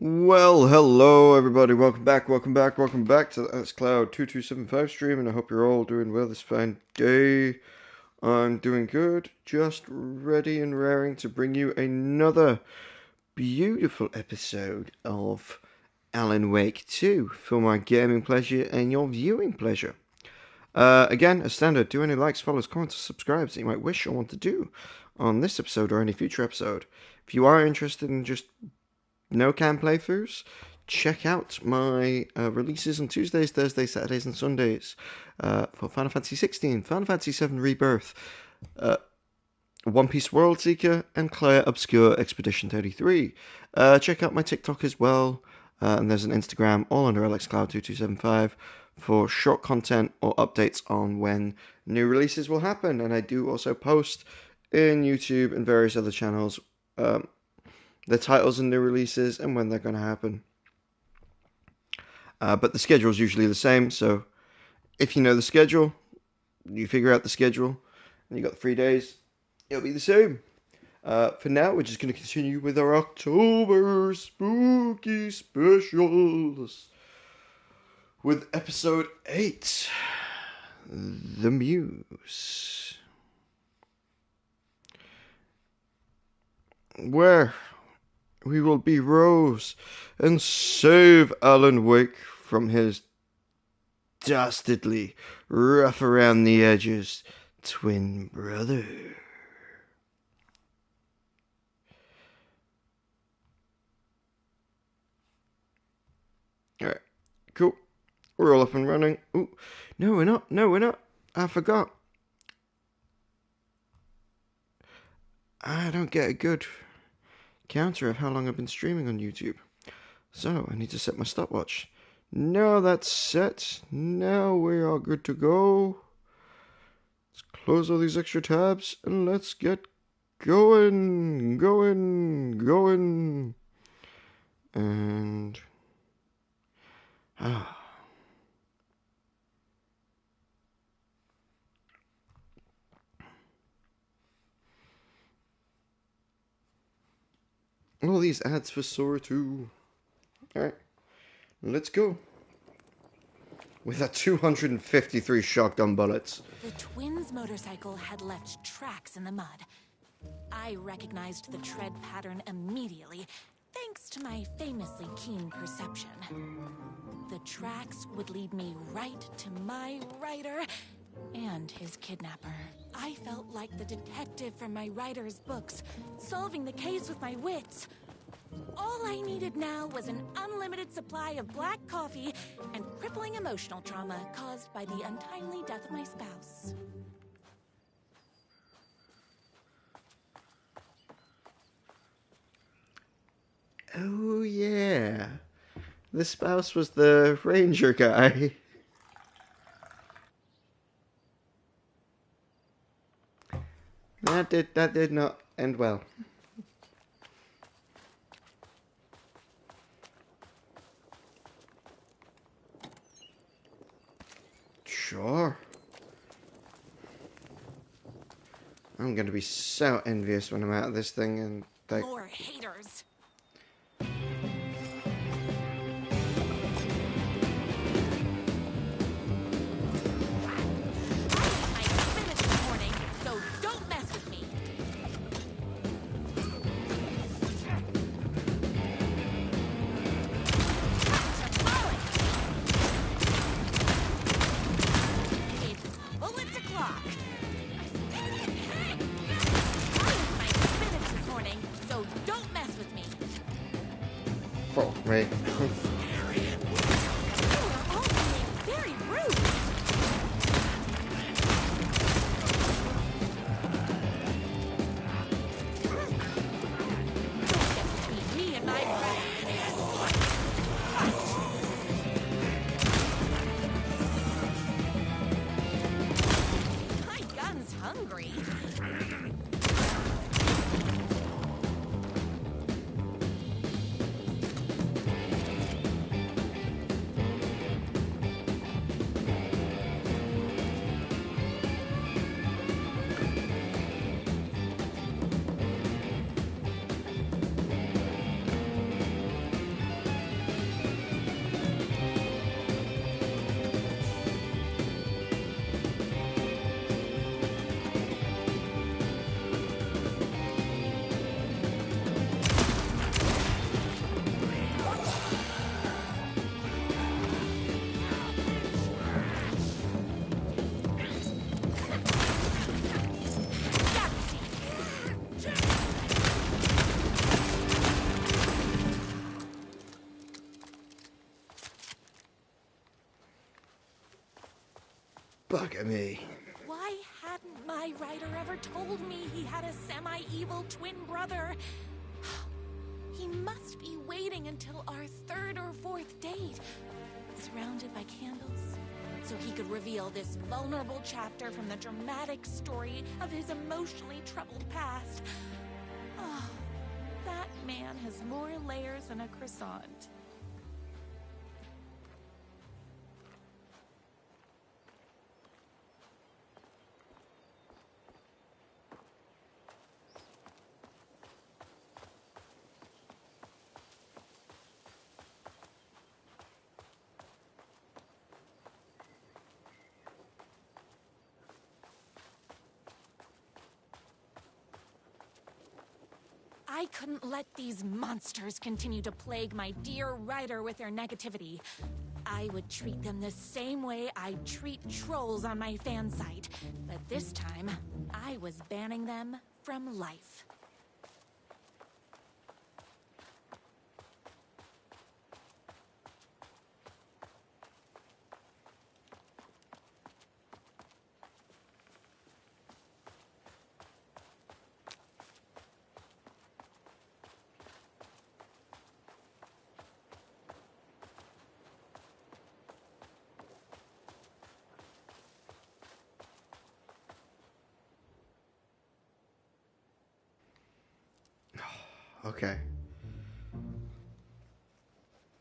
Well, hello everybody, welcome back to the AlexCloud2275 stream, and I hope you're all doing well this fine day. I'm doing good, just ready and raring to bring you another beautiful episode of Alan Wake 2 for my gaming pleasure and your viewing pleasure. Again, as standard, do any likes, follows, comments, or subscribes that you might wish or want to do on this episode or any future episode. If you are interested in just no-cam playthroughs, check out my releases on Tuesdays, Thursdays, Saturdays, and Sundays for Final Fantasy 16, Final Fantasy 7 Rebirth, One Piece World Seeker, and Claire Obscure Expedition 33. Check out my TikTok as well, and there's an Instagram, all under AlexCloud2275, for short content or updates on when new releases will happen. And I do also post in YouTube and various other channels the titles and new releases and when they're going to happen. But the schedule is usually the same, so if you know the schedule, you figure out the schedule, and you got the 3 days, it'll be the same. For now, we're just going to continue with our October spooky specials with episode 8, The Muse, where we will be Rose and save Alan Wake from his dastardly, rough around the edges twin brother. Alright, cool. We're all up and running. Ooh, no, we're not. I forgot. I don't get a good counter of how long I've been streaming on YouTube. So, I need to set my stopwatch. Now that's set. Now we are good to go. Let's close all these extra tabs and let's get going. And... all these ads for Sora 2. Alright, let's go. With our 253 shotgun bullets. The twins' motorcycle had left tracks in the mud. I recognized the tread pattern immediately, thanks to my famously keen perception. The tracks would lead me right to my rider and his kidnapper. I felt like the detective from my writer's books, solving the case with my wits. All I needed now was an unlimited supply of black coffee and crippling emotional trauma caused by the untimely death of my spouse. Oh yeah, the spouse was the ranger guy. That did not end well. Sure. I'm gonna be so envious when I'm out of this thing and like... More haters. Oh, right. Bugger me. Why hadn't my writer ever told me he had a semi-evil twin brother? He must be waiting until our third or fourth date, surrounded by candles, so he could reveal this vulnerable chapter from the dramatic story of his emotionally troubled past. Oh, that man has more layers than a croissant. I couldn't let these monsters continue to plague my dear writer with their negativity. I would treat them the same way I'd treat trolls on my fan site, but this time, I was banning them from life. Okay.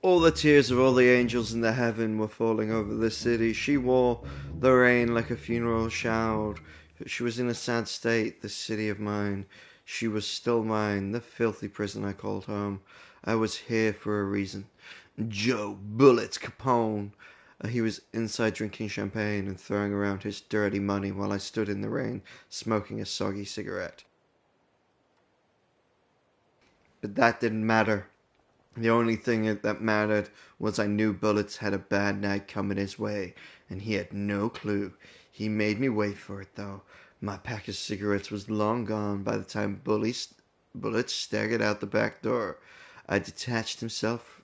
All the tears of all the angels in the heaven were falling over the city. She wore the rain like a funeral shroud. She was in a sad state, the city of mine. She was still mine, the filthy prison I called home. I was here for a reason. Joe Bullets Capone. He was inside drinking champagne and throwing around his dirty money while I stood in the rain, smoking a soggy cigarette. But that didn't matter. The only thing that mattered was I knew Bullets had a bad night coming his way, and he had no clue. He made me wait for it, though. My pack of cigarettes was long gone by the time Bullets staggered out the back door. I detached myself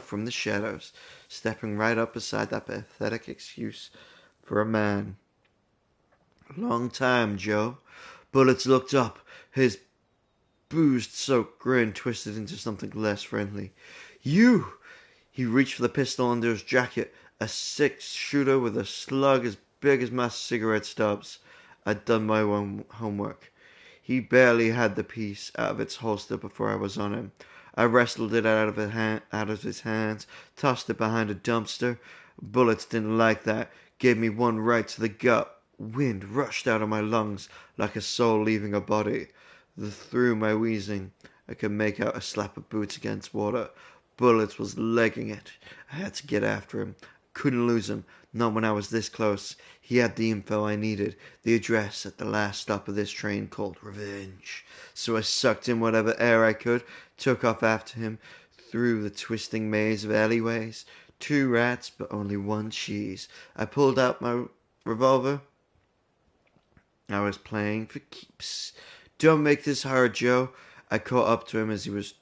from the shadows, stepping right up beside that pathetic excuse for a man. Long time, Joe. Bullets looked up, his booze-soaked grin twisted into something less friendly. You! He reached for the pistol under his jacket, a six-shooter with a slug as big as my cigarette stubs. I'd done my own homework. He barely had the piece out of its holster before I was on him. I wrestled it out of his hands, tossed it behind a dumpster. Bullets didn't like that, gave me one right to the gut. Wind rushed out of my lungs like a soul leaving a body. Through my wheezing, I could make out a slap of boots against water. Bullets was legging it. I had to get after him. Couldn't lose him, not when I was this close. He had the info I needed, the address at the last stop of this train called Revenge. So I sucked in whatever air I could, took off after him, through the twisting maze of alleyways. 2 rats, but only 1 cheese. I pulled out my revolver. I was playing for keeps. Don't make this hard, Joe. I caught up to him as he was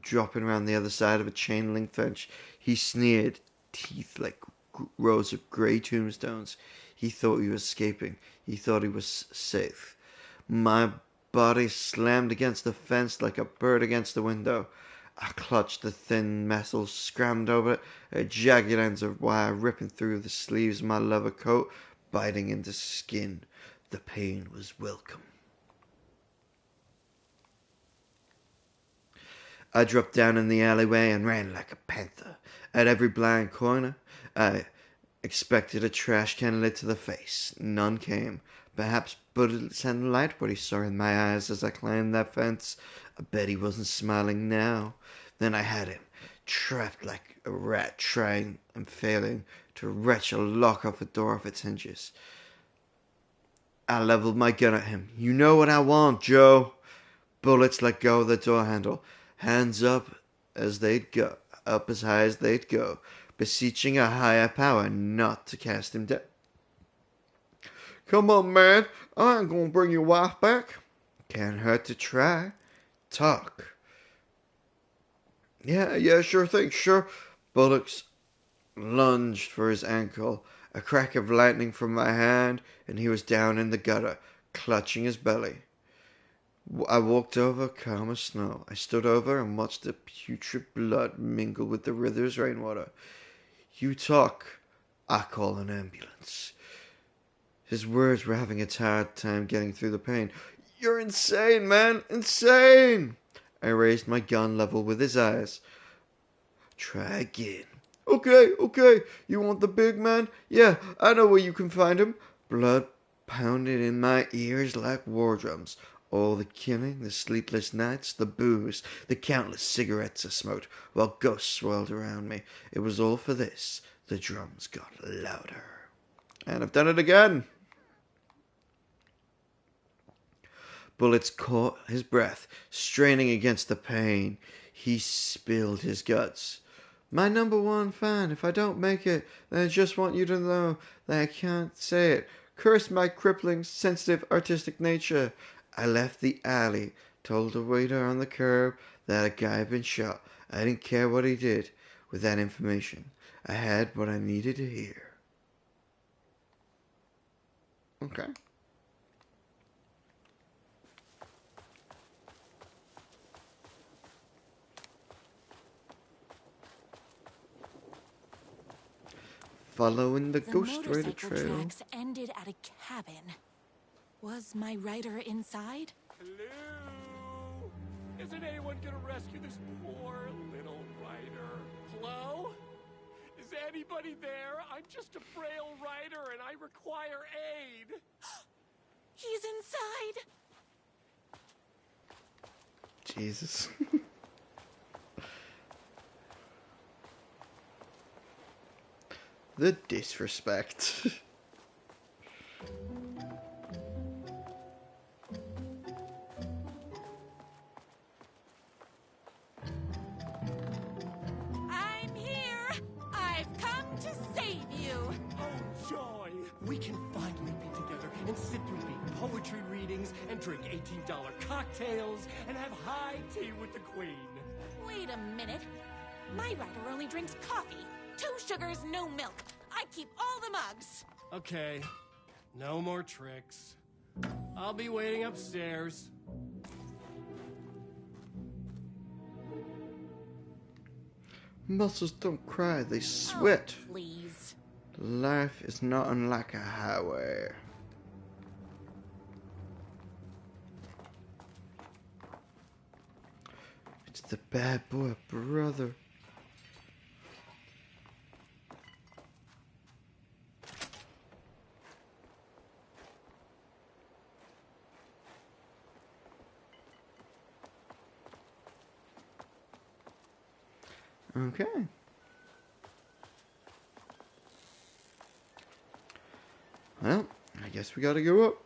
dropping around the other side of a chain-link fence. He sneered, teeth like rows of grey tombstones. He thought he was escaping. He thought he was safe. My body slammed against the fence like a bird against the window. I clutched the thin metal, scrambled over it, jagged ends of wire ripping through the sleeves of my leather coat, biting into skin. The pain was welcome. I dropped down in the alleyway and ran like a panther. At every blind corner, I expected a trash can lid to the face. None came. Perhaps Bullets hadn't liked what he saw in my eyes as I climbed that fence. I bet he wasn't smiling now. Then I had him, trapped like a rat, trying and failing to wrench a lock off a door off its hinges. I leveled my gun at him. You know what I want, Joe. Bullets let go of the door handle. Hands up as they'd go, up as high as they'd go, beseeching a higher power not to cast him down. Come on, man. I ain't gonna bring your wife back. Can't hurt to try. Talk. Yeah, sure thing, sure. Bullocks lunged for his ankle. A crack of lightning from my hand, and he was down in the gutter, clutching his belly. I walked over, calm as snow. I stood over and watched the putrid blood mingle with the river's rainwater. You talk, I call an ambulance. His words were having a hard time getting through the pain. You're insane, man! Insane! I raised my gun level with his eyes. Try again. Okay. You want the big man? Yeah, I know where you can find him. Blood pounded in my ears like war drums. All the killing, the sleepless nights, the booze, the countless cigarettes I smoked, while ghosts swirled around me. It was all for this. The drums got louder. And I've done it again. Bullets caught his breath, straining against the pain. He spilled his guts. My number one fan, if I don't make it, then I just want you to know that I can't say it. Curse my crippling, sensitive, artistic nature. I left the alley, told the waiter on the curb that a guy had been shot. I didn't care what he did with that information. I had what I needed to hear. Okay. Following the Ghost Rider trail. The motorcycle tracks ended at a cabin. Was my rider inside? Hello? Isn't anyone gonna rescue this poor little rider? Hello? Is anybody there? I'm just a frail rider and I require aid. He's inside. Jesus. The disrespect. I'm here. I've come to save you. Oh, joy! We can finally be together and sit through big poetry readings and drink $18 cocktails and have high tea with the Queen. Wait a minute. My rider only drinks coffee. 2 sugars, no milk. I keep all the mugs. Okay, no more tricks. I'll be waiting upstairs. Muscles don't cry, they sweat. Oh, please. Life is not unlike a highway. It's the bad boy brother. Okay. Well, I guess we gotta go up.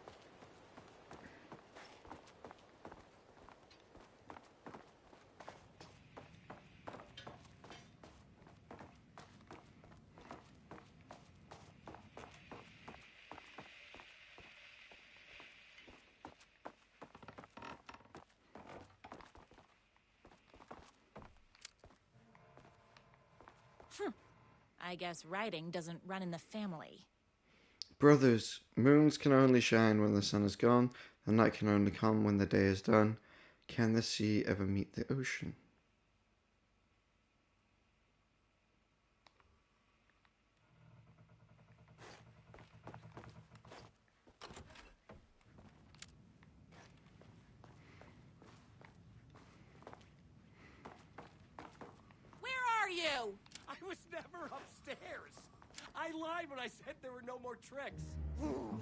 I guess writing doesn't run in the family. Brothers, moons can only shine when the sun is gone. The night can only come when the day is done. Can the sea ever meet the ocean? Where are you? I was never upstairs. I lied when I said there were no more tricks.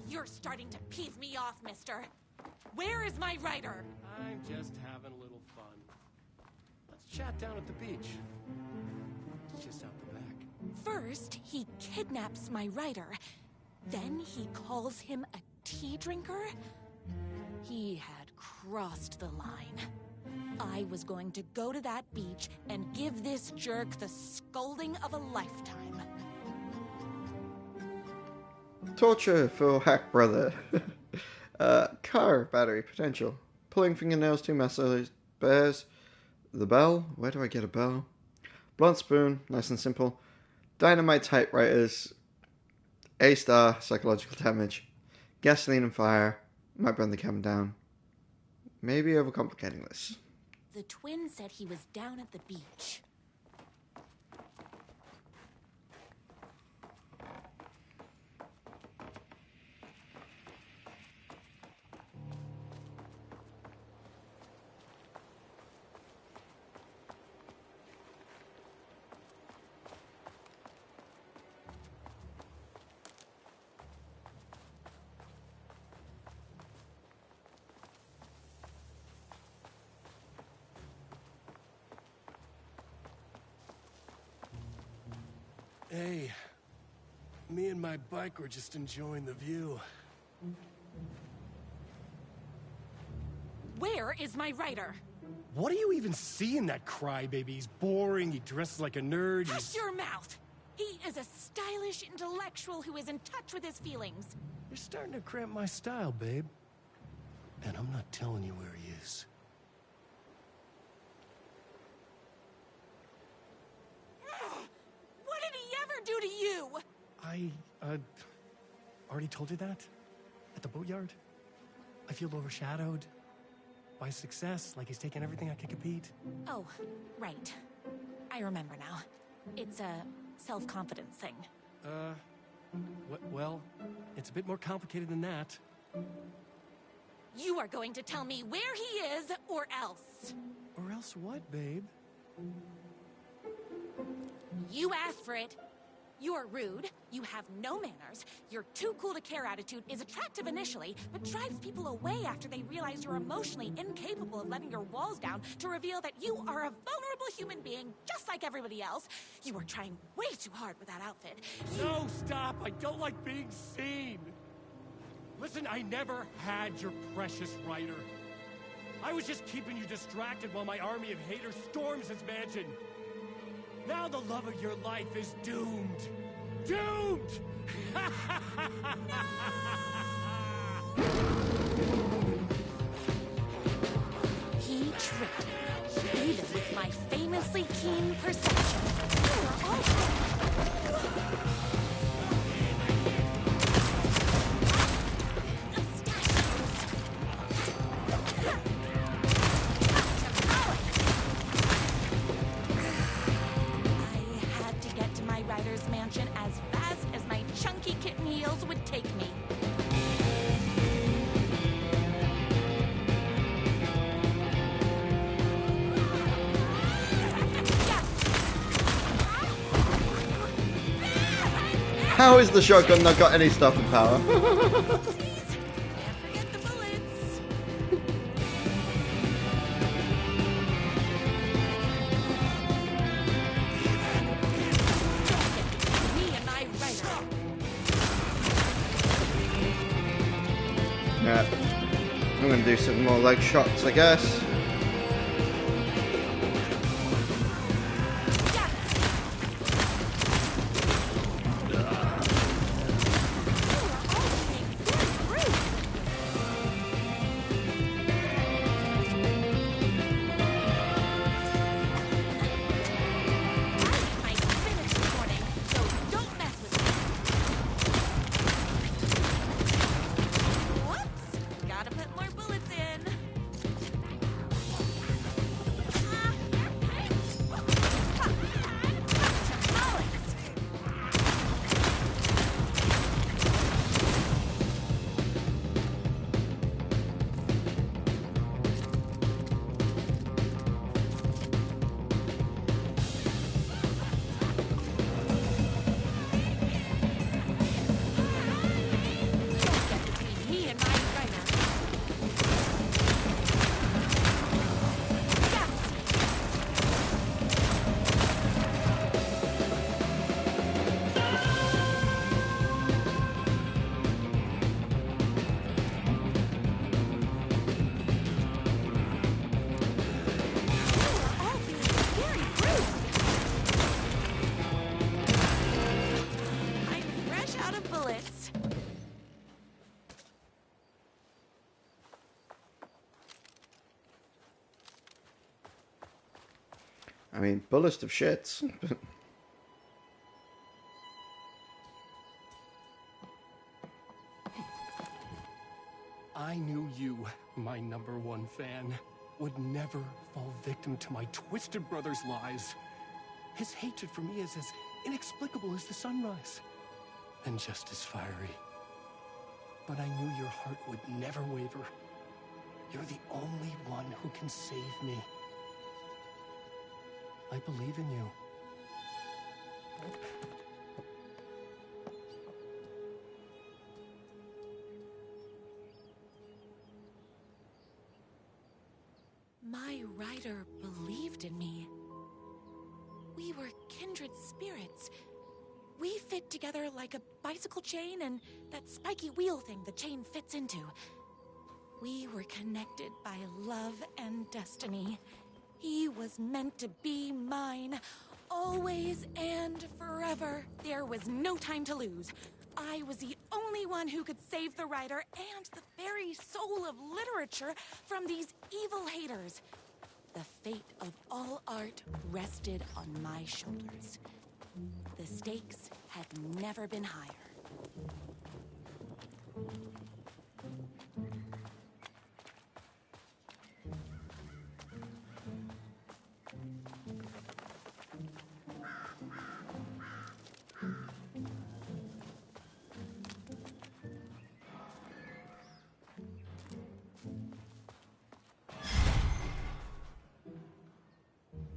You're starting to piss me off, mister. Where is my rider? I'm just having a little fun. Let's chat down at the beach. It's just out the back. First, he kidnaps my rider. Then he calls him a tea drinker. He had crossed the line. I was going to go to that beach and give this jerk the scolding of a lifetime. Torture for hack brother. Car battery potential. Pulling fingernails, 2 muscles, bears. The bell. Where do I get a bell? Blunt spoon. Nice and simple. Dynamite typewriters. A star, psychological damage. Gasoline and fire. Might burn the cabin down. Maybe overcomplicating this. The twin said he was down at the beach. Hey, me and my bike were just enjoying the view. Where is my writer? What do you even see in that crybaby? He's boring, he dresses like a nerd, Hush your mouth! He is a stylish intellectual who is in touch with his feelings. You're starting to cramp my style, babe. And I'm not telling you where he is. What did he ever do to you? I, already told you that? At the boatyard? I feel overshadowed by success, like he's taken everything I could compete. Oh, right. I remember now. It's a self-confidence thing. Well, it's a bit more complicated than that. You are going to tell me where he is, or else. Or else what, babe? You asked for it. You're rude, you have no manners, your too cool to care attitude is attractive initially, but drives people away after they realize you're emotionally incapable of letting your walls down to reveal that you are a vulnerable human being just like everybody else. You are trying way too hard with that outfit. No, stop! I don't like being seen! Listen, I never had your precious writer. I was just keeping you distracted while my army of haters storms his mansion. Now the love of your life is doomed! Doomed! He tricked me, even with my famously keen perception. You are all... mansion as fast as my chunky kitten heels would take me. How is the shotgun not got any stopping power? Yeah, I'm gonna do some more leg shots, I guess. I mean, bullets of shits. I knew you, my #1 fan, would never fall victim to my twisted brother's lies. His hatred for me is as inexplicable as the sunrise, and just as fiery. But I knew your heart would never waver. You're the only one who can save me. I believe in you. My rider believed in me. We were kindred spirits. We fit together like a bicycle chain and that spiky wheel thing the chain fits into. We were connected by love and destiny. He was meant to be mine, always and forever. There was no time to lose. I was the only one who could save the writer and the very soul of literature from these evil haters. The fate of all art rested on my shoulders. The stakes had never been higher.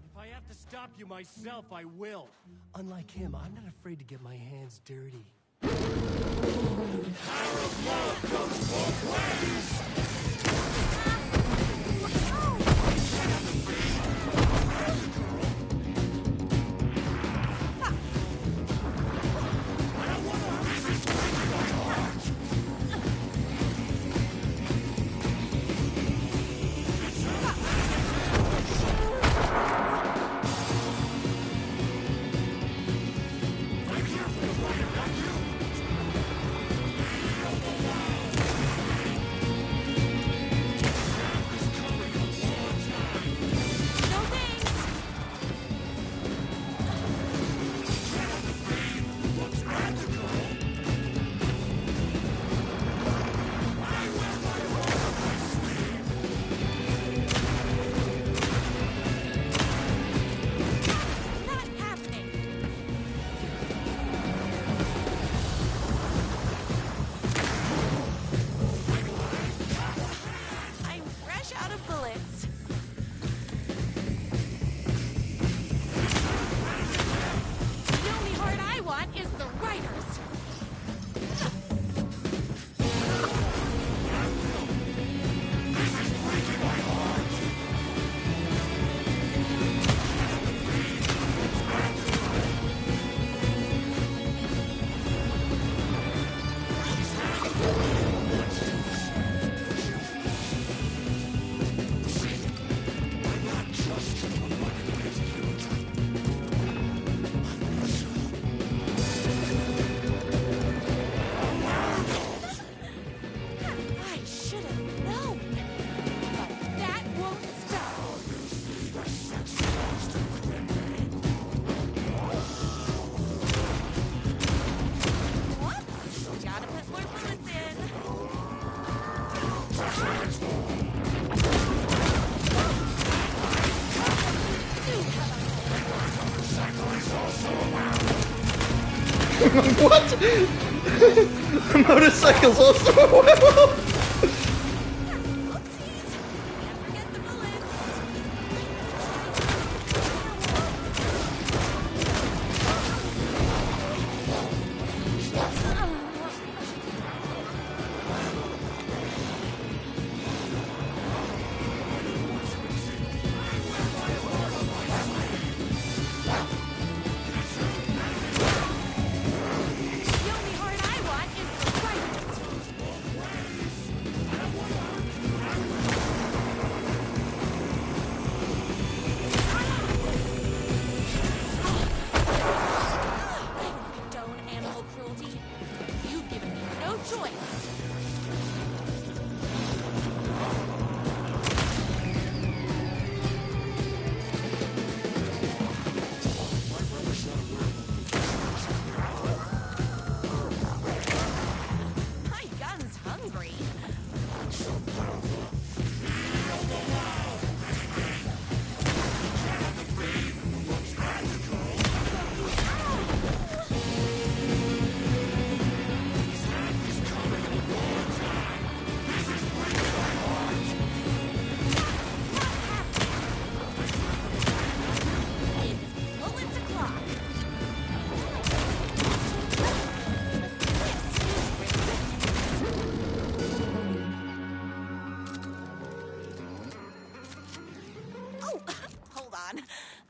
If I have to stop you myself, I will. Unlike him, I'm not afraid to get my hands dirty. What? The motorcycle's also a werewolf?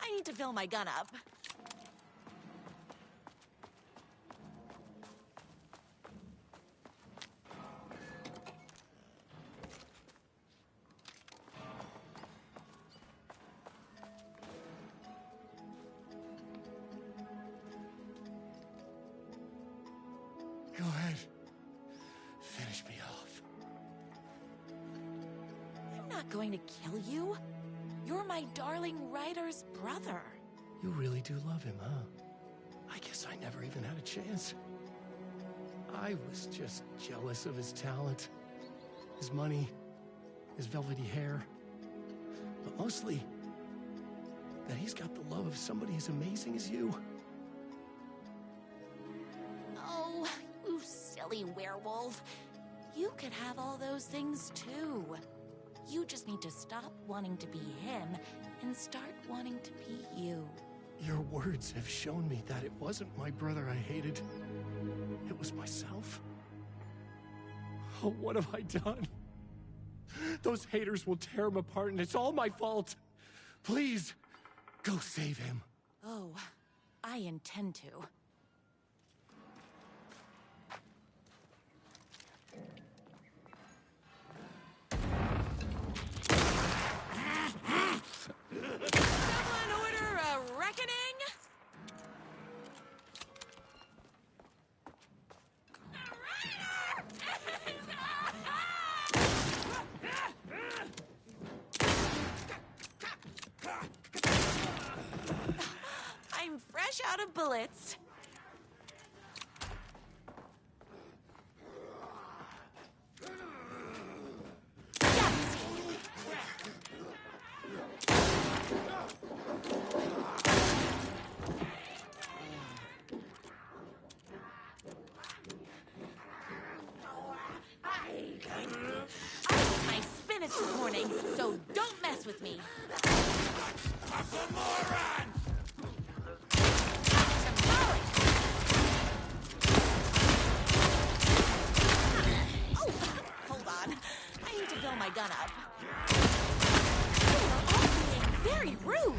I need to fill my gun up. Go ahead. Finish me off. I'm not going to kill you. You're my darling writer's brother. You really do love him, huh? I guess I never even had a chance. I was just jealous of his talent, his money, his velvety hair. But mostly, that he's got the love of somebody as amazing as you. Oh, you silly werewolf. You could have all those things too. You just need to stop wanting to be him and start wanting to be you. Your words have shown me that it wasn't my brother I hated. It was myself. Oh, what have I done? Those haters will tear him apart, and it's all my fault. Please, go save him. Oh, I intend to. Someone order a reckoning? I'm fresh out of bullets. This morning, so don't mess with me. I'm a moron! Oh, hold on. I need to fill my gun up. You are all being very rude.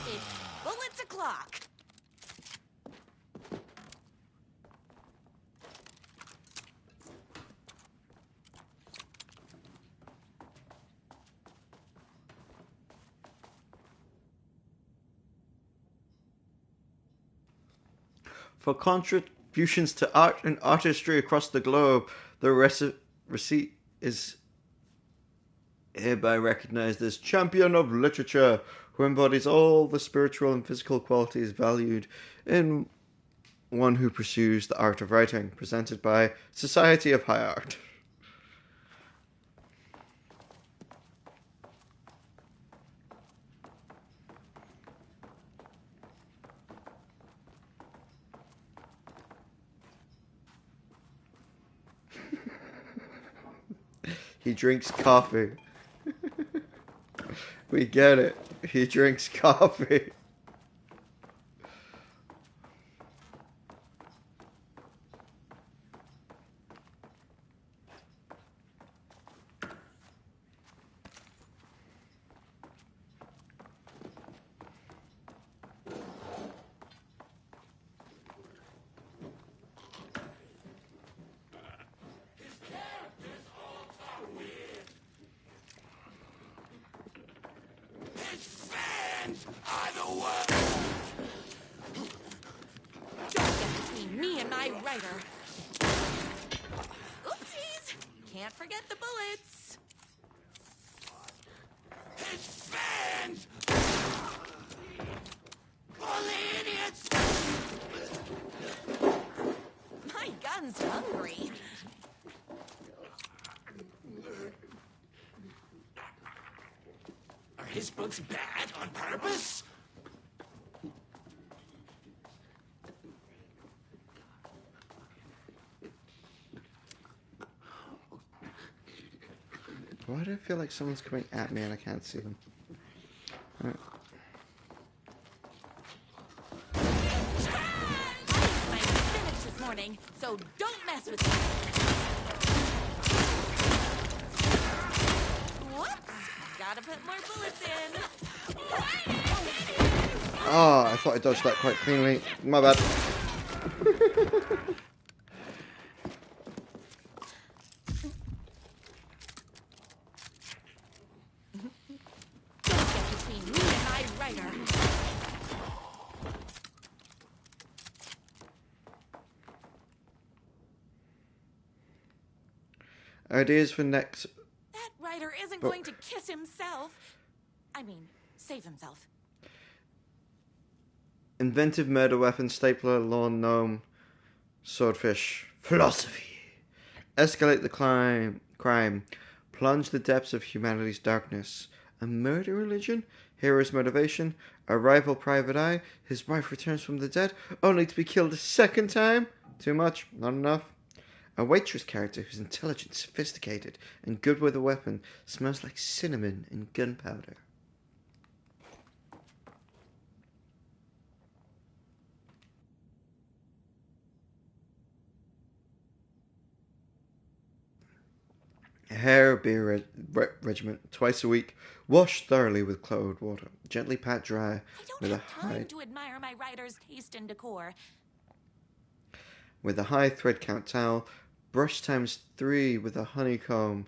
It's bullets o'clock. For contributions to art and artistry across the globe, the receipt is hereby recognized as Champion of Literature, who embodies all the spiritual and physical qualities valued in one who pursues the art of writing, presented by Society of High Art. He drinks coffee. We get it. He drinks coffee. Don't get between me and my writer. Oopsies! Can't forget the bullets. His fans! All the idiots! My gun's hungry. Are his books bad on purpose? Why do I feel like someone's coming at me and I can't see them? Right. I finished this morning, so don't mess with me. Whoops! Gotta put more bullets in. Ah, I thought I dodged that quite cleanly. My bad. Don't get between me and my writer. Ideas for next... That writer isn't going to kiss himself. I mean, save himself. Inventive murder weapon, stapler, lawn gnome, swordfish, philosophy. Escalate the crime. Plunge the depths of humanity's darkness. A murder religion? Hero's motivation? A rival private eye? His wife returns from the dead, only to be killed a second time? Too much? Not enough? A waitress character who's intelligent, sophisticated, and good with a weapon, smells like cinnamon and gunpowder. Hair beer regimen, twice a week. Wash thoroughly with cold water. Gently pat dry I don't with a have time high to admire my writer's taste and decor. with a high thread count towel. Brush times 3 with a honeycomb,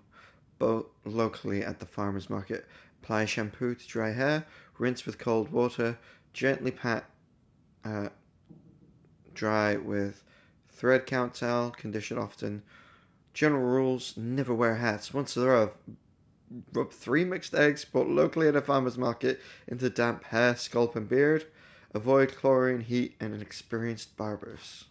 both locally at the farmer's market. Apply shampoo to dry hair. Rinse with cold water. Gently pat dry with thread count towel. Condition often. General rules: never wear hats. Once a row, rub 3 mixed eggs bought locally at a farmer's market into damp hair, scalp, and beard. Avoid chlorine, heat, and inexperienced barbers.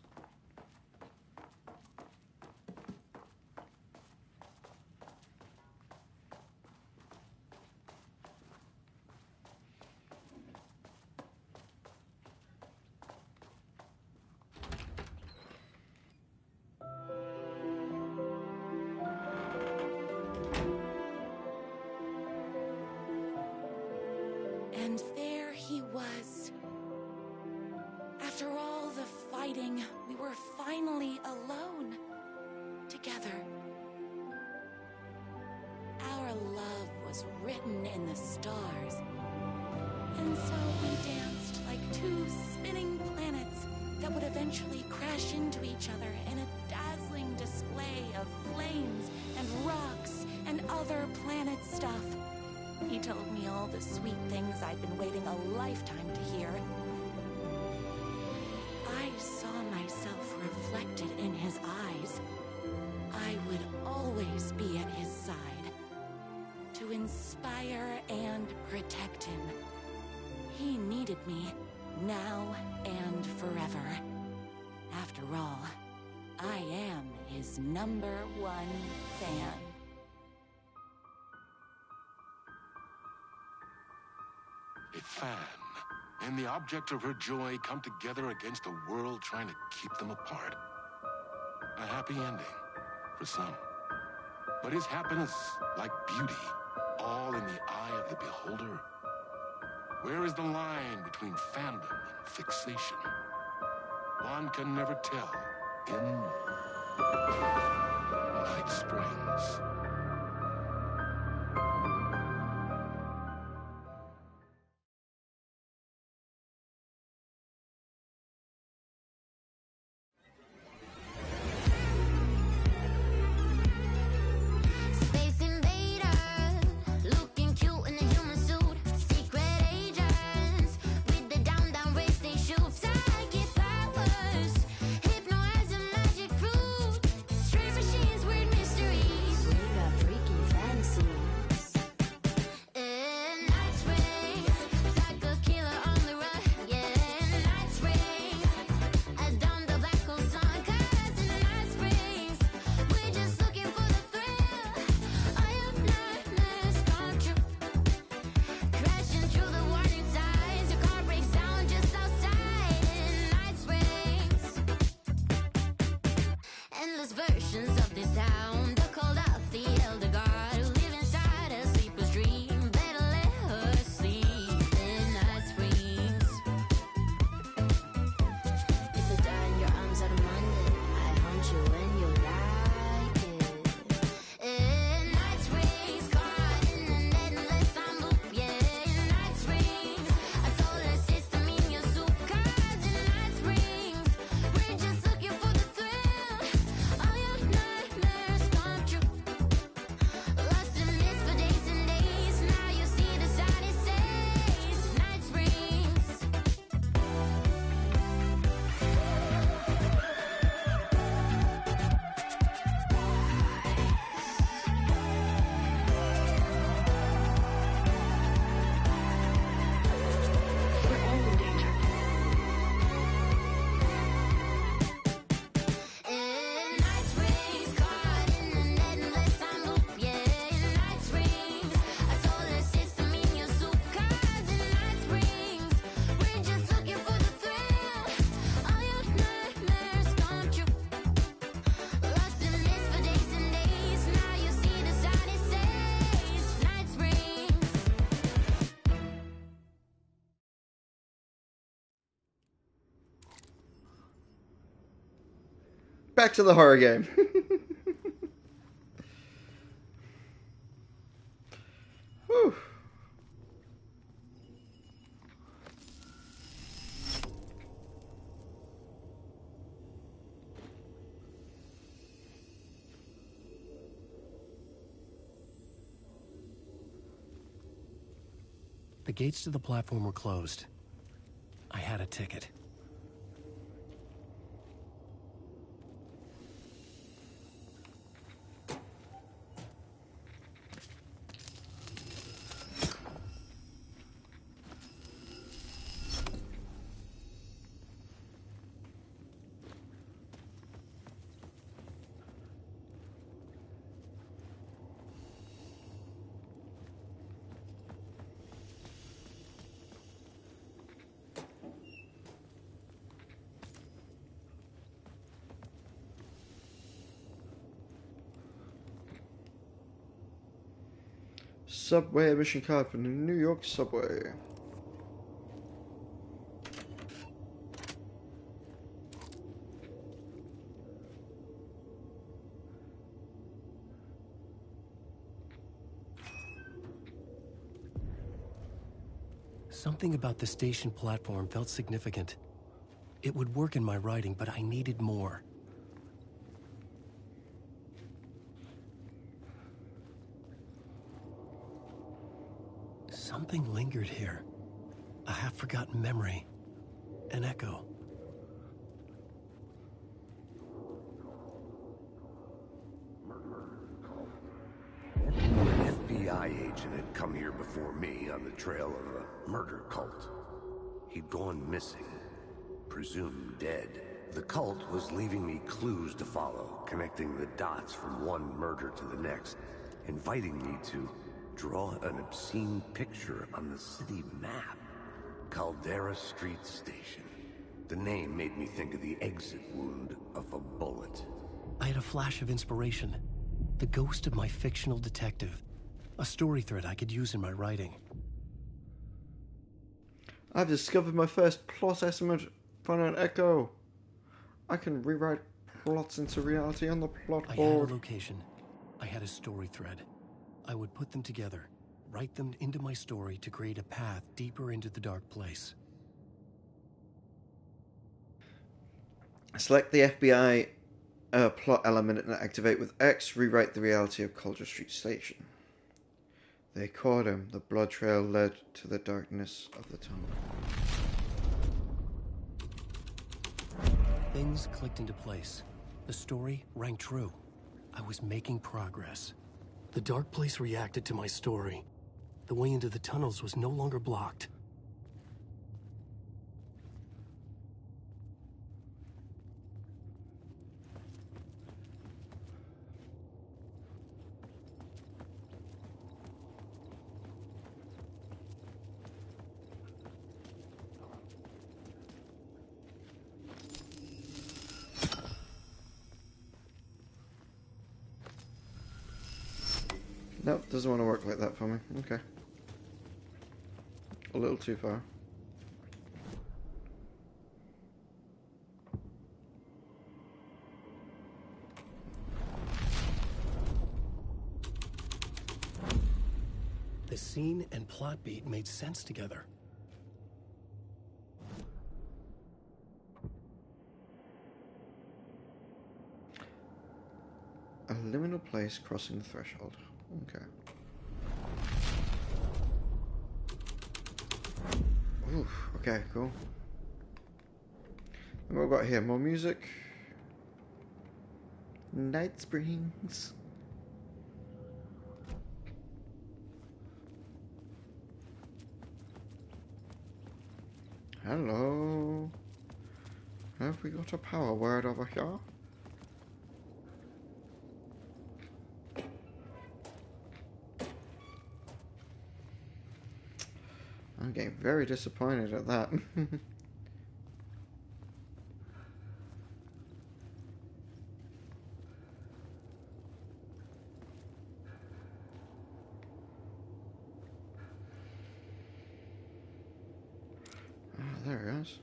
And there he was. After all the fighting, we were finally alone. Together. Our love was written in the stars. And so we danced like 2 spinning planets that would eventually crash into each other in a dazzling display of flames and rocks and other planet stuff. He told me all the sweet things I'd been waiting a lifetime to hear. I saw myself reflected in his eyes. I would always be at his side, to inspire and protect him. He needed me, now and forever. After all, I am his #1 fan. A fan and the object of her joy come together against a world trying to keep them apart. A happy ending for some. But is happiness, like beauty, all in the eye of the beholder? Where is the line between fandom and fixation? One can never tell in Night Springs. Space invader, looking cute in a human suit. Secret agents with the down racing shoes. Psychic powers, hypnotize a magic fruit. Strange machines, weird mysteries. back to the horror game. Whew. The gates to the platform were closed. I had a ticket. Subway emission card from the New York subway. Something about the station platform felt significant. It would work in my writing, but I needed more. Something lingered here. A half-forgotten memory. An echo. An FBI agent had come here before me on the trail of a murder cult. He'd gone missing, presumed dead. The cult was leaving me clues to follow, connecting the dots from one murder to the next, inviting me to draw an obscene picture on the city map. Caldera Street Station. The name made me think of the exit wound of a bullet. I had a flash of inspiration. The ghost of my fictional detective. A story thread I could use in my writing. I've discovered my first plot estimate for an echo. I can rewrite plots into reality on the plot I board. had a location. I had a story thread. I would put them together, write them into my story to create a path deeper into the dark place. Select the FBI plot element and activate with X. Rewrite the reality of Caldera Street Station. They caught him. The blood trail led to the darkness of the tunnel. Things clicked into place. The story rang true. I was making progress. The dark place reacted to my story. The way into the tunnels was no longer blocked. Nope, doesn't want to work like that for me. Okay. A little too far. The scene and plot beat made sense together. A liminal place crossing the threshold. Okay. Oof, okay, cool. And what have we got here? More music. Night Springs. Hello. Have we got a power word over here? I'm getting very disappointed at that. There it is.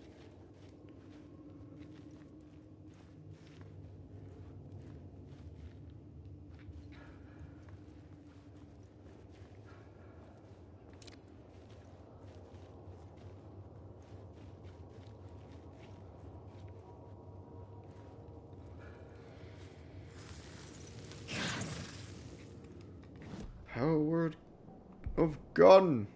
of gun.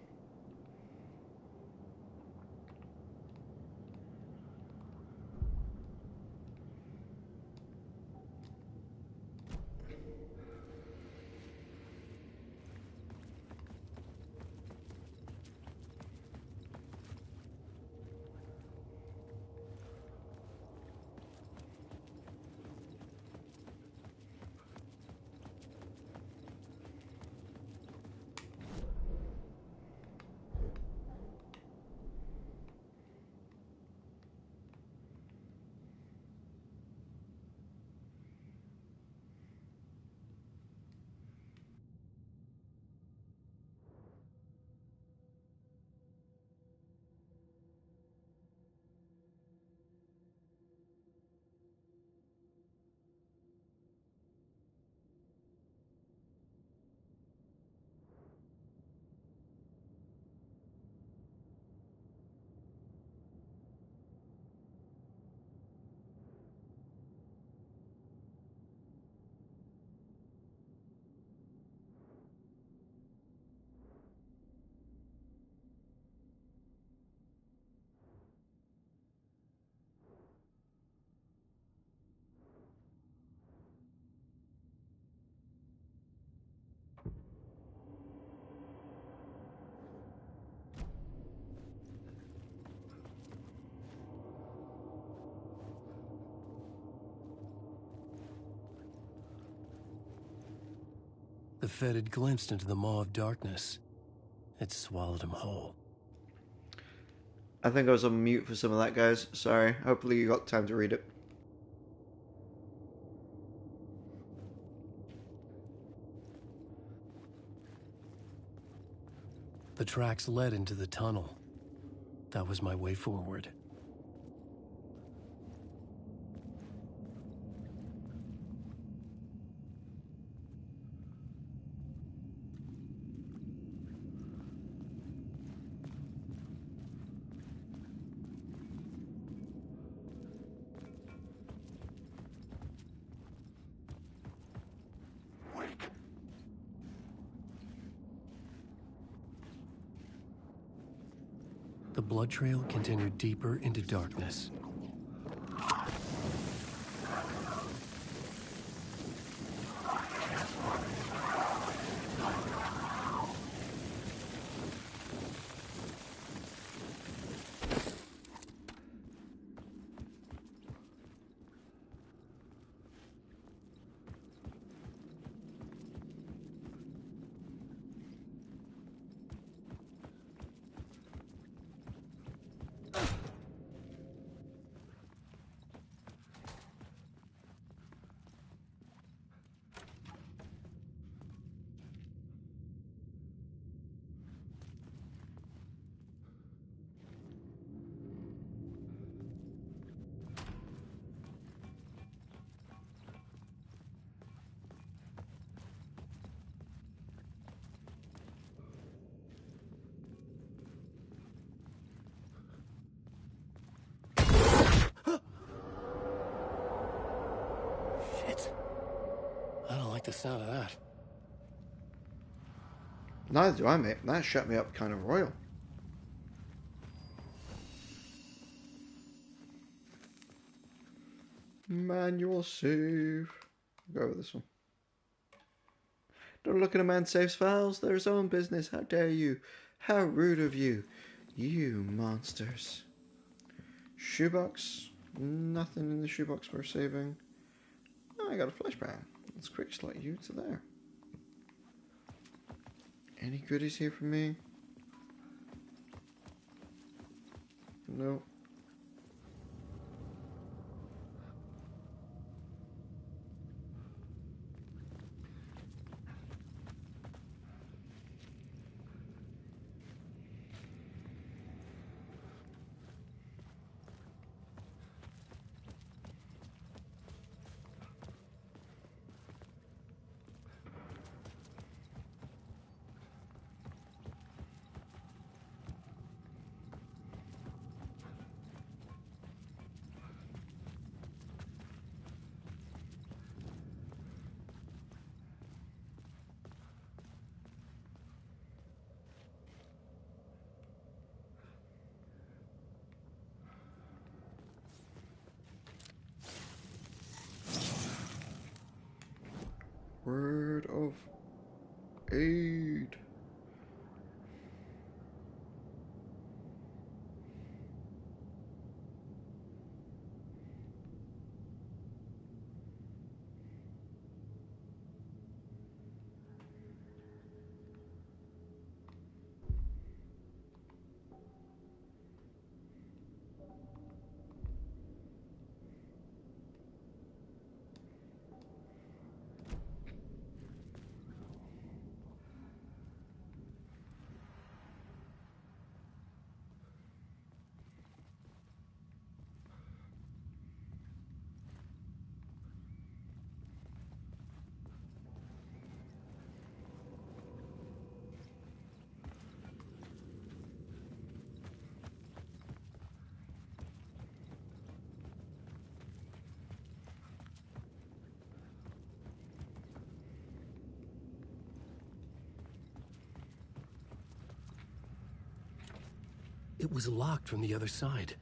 The Fed had glimpsed into the maw of darkness. It swallowed him whole. I think I was on mute for some of that, guys. Sorry. Hopefully you got time to read it. The tracks led into the tunnel. That was my way forward. The blood trail continued deeper into darkness. Shit. I don't like the sound of that. Neither do I, mate. That shut me up kind of royal. Manual save. Go with this one. Don't look at a man's safe files. They're his own business. How dare you? How rude of you. You monsters. Shoebox. Nothing in the shoebox for saving. Oh, I got a flashbang. Let's quick slide you to there. Any goodies here for me? No. of aid. It was locked from the other side.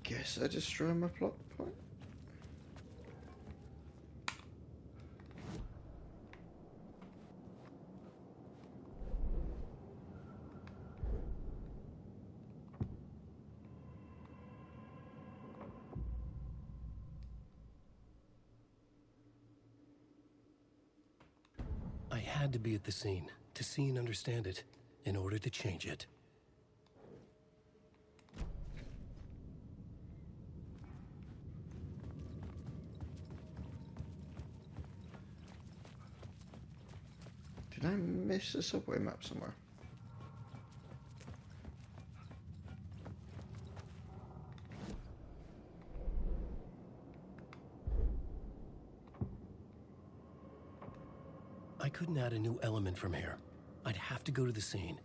Guess I destroy my plot point. I had to be at the scene to see and understand it in order to change it. Did I miss a subway map somewhere? I couldn't add a new element from here. I'd have to go to the scene.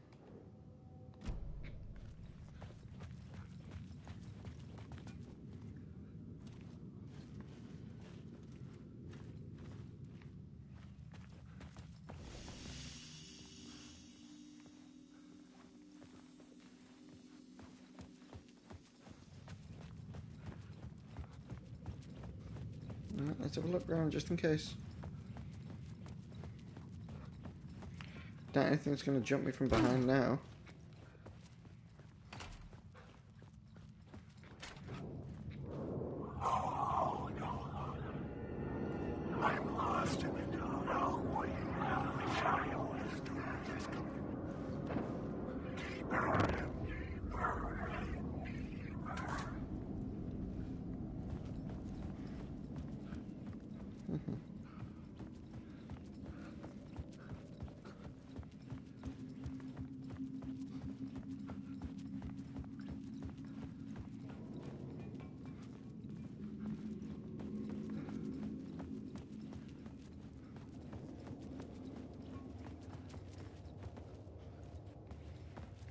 Let's have a look around just in case. Don't anything's gonna jump me from behind now. I'm lost in the dark.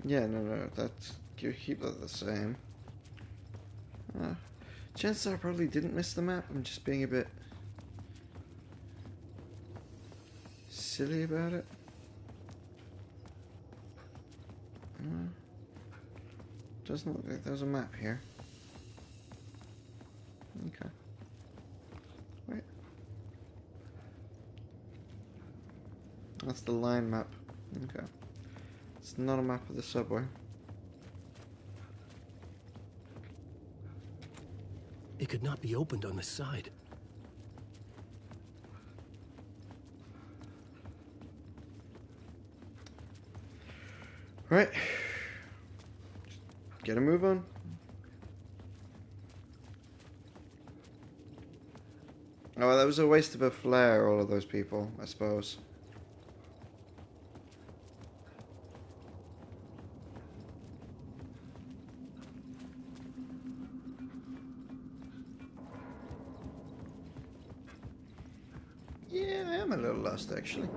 Yeah, no, that's, you keep that the same. Chances are I probably didn't miss the map. I'm just being a bit silly about it. Doesn't look like there's a map here. Okay. Wait. That's the line map. Okay. It's not a map of the subway. It could not be opened on the side. Right. Get a move on. Oh, well, that was a waste of a flare, all of those people, I suppose. fast, actually.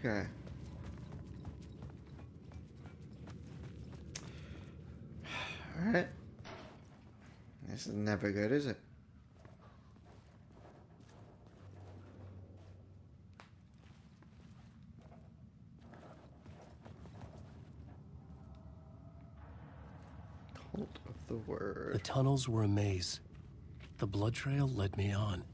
Okay. Alright. This is never good, is it? Cult of the Word. The tunnels were a maze. The blood trail led me on.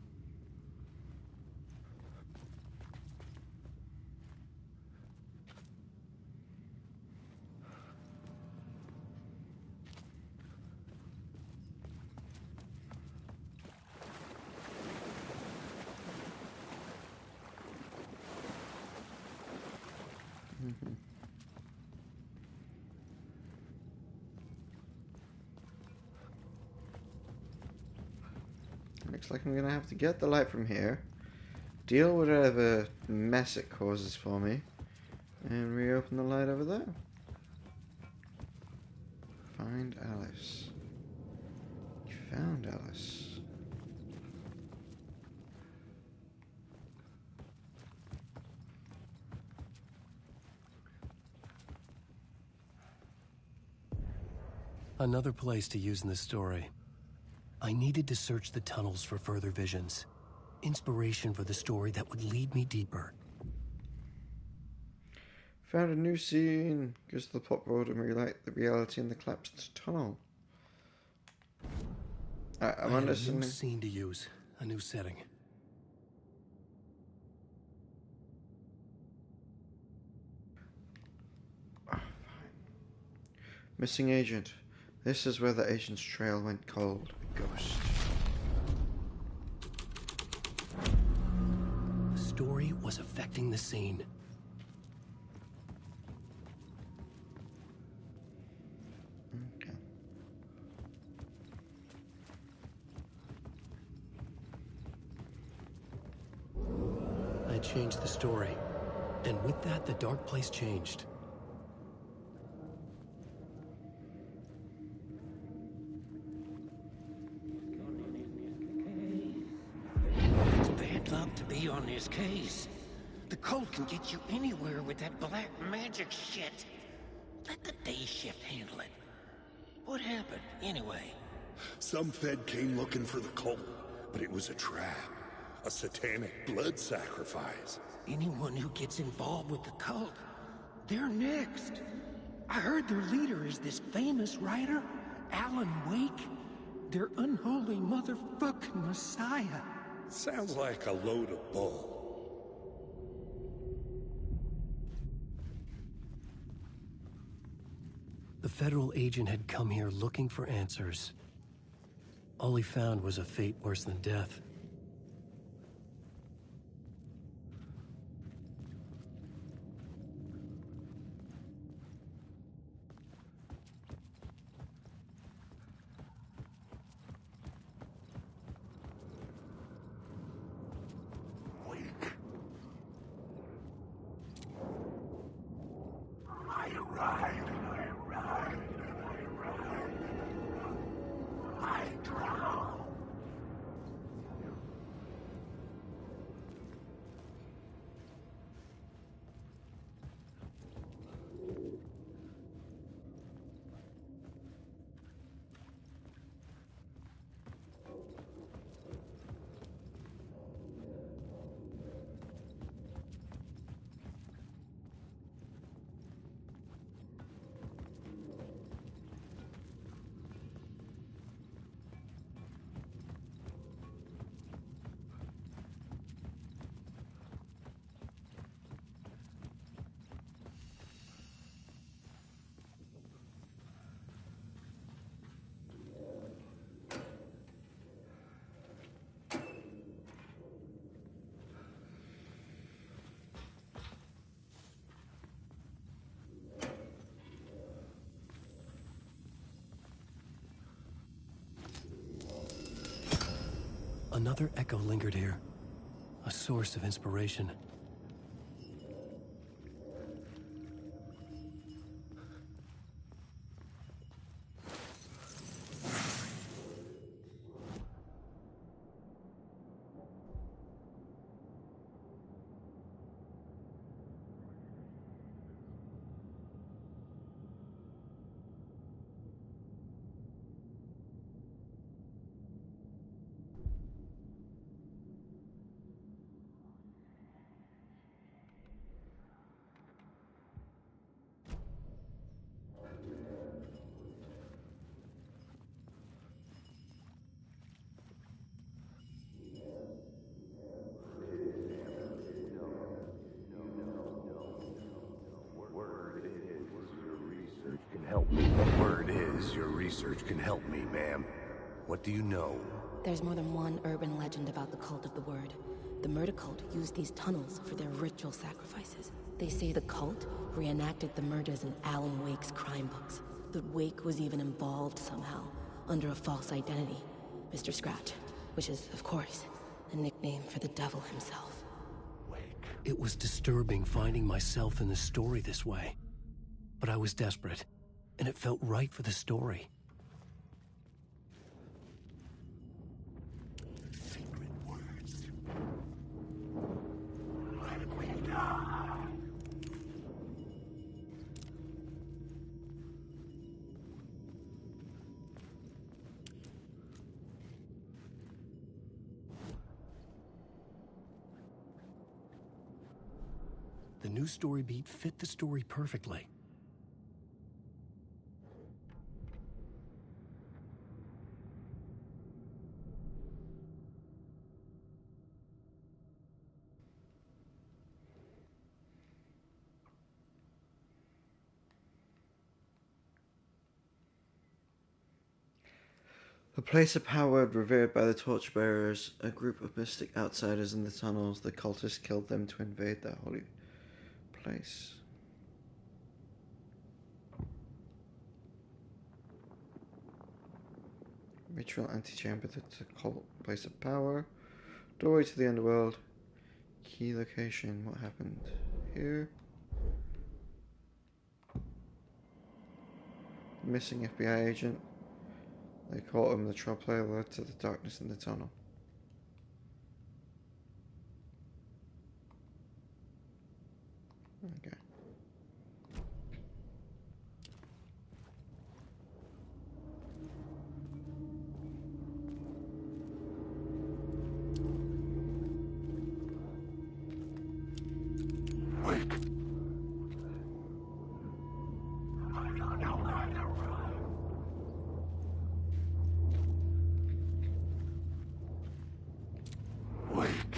Looks like I'm gonna have to get the light from here, deal with whatever mess it causes for me, and reopen the light over there. Find Alice. You found Alice. Another place to use in this story. I needed to search the tunnels for further visions. Inspiration for the story that would lead me deeper. Found a new scene. Goes to the plot board and relight the reality in the collapsed tunnel. I'm I had a understanding. new scene to use. A new setting. Oh, fine. Missing agent. This is where the agent's trail went cold. A ghost. The story was affecting the scene. Okay. I changed the story. And with that, the dark place changed. It's bad luck to be on this case. The cult can get you anywhere with that black magic shit. Let the day shift handle it. What happened, anyway? Some Fed came looking for the cult, but it was a trap. A satanic blood sacrifice. Anyone who gets involved with the cult, they're next. I heard their leader is this famous writer, Alan Wake. Their unholy motherfucking messiah. Sounds like a load of bull. The federal agent had come here looking for answers. All he found was a fate worse than death. Another echo lingered here, a source of inspiration. Word is, your research can help me, ma'am. What do you know? There's more than one urban legend about the Cult of the Word. The murder cult used these tunnels for their ritual sacrifices. They say the cult reenacted the murders in Alan Wake's crime books. That Wake was even involved somehow, under a false identity, Mr. Scratch, which is, of course, a nickname for the devil himself. It was disturbing finding myself in the story this way. But I was desperate, and it felt right for the story. Secret words. Let me die. The new story beat fit the story perfectly. A place of power revered by the torchbearers, a group of mystic outsiders in the tunnels. The cultists killed them to invade their holy place. Ritual antechamber to the cult, place of power. Doorway to the underworld. Key location. What happened here? Missing FBI agent. They caught him. The trial player led to the darkness in the tunnel. Okay. Wake. I don't know how to run. Wake.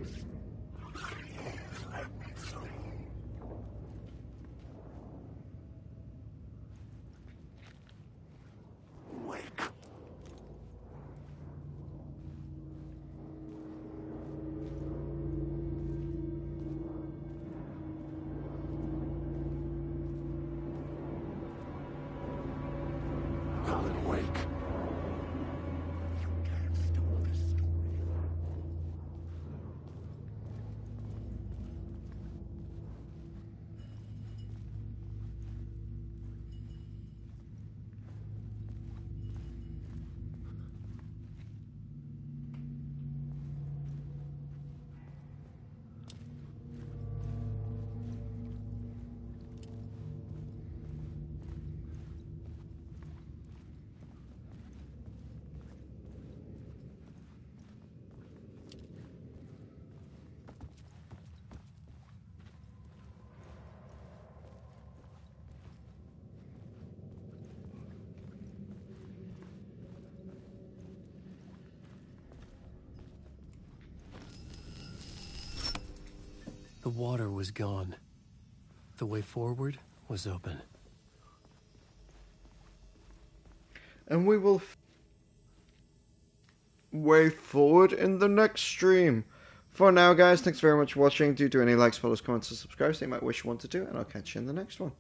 Please let me sleep. Wake. Alan Wake. You can't stop this story. The water was gone. The way forward was open. And we will way forward in the next stream. For now, guys, thanks very much for watching. Do any likes, follows, comments, and subscribe so you might wish you want to do, and I'll catch you in the next one.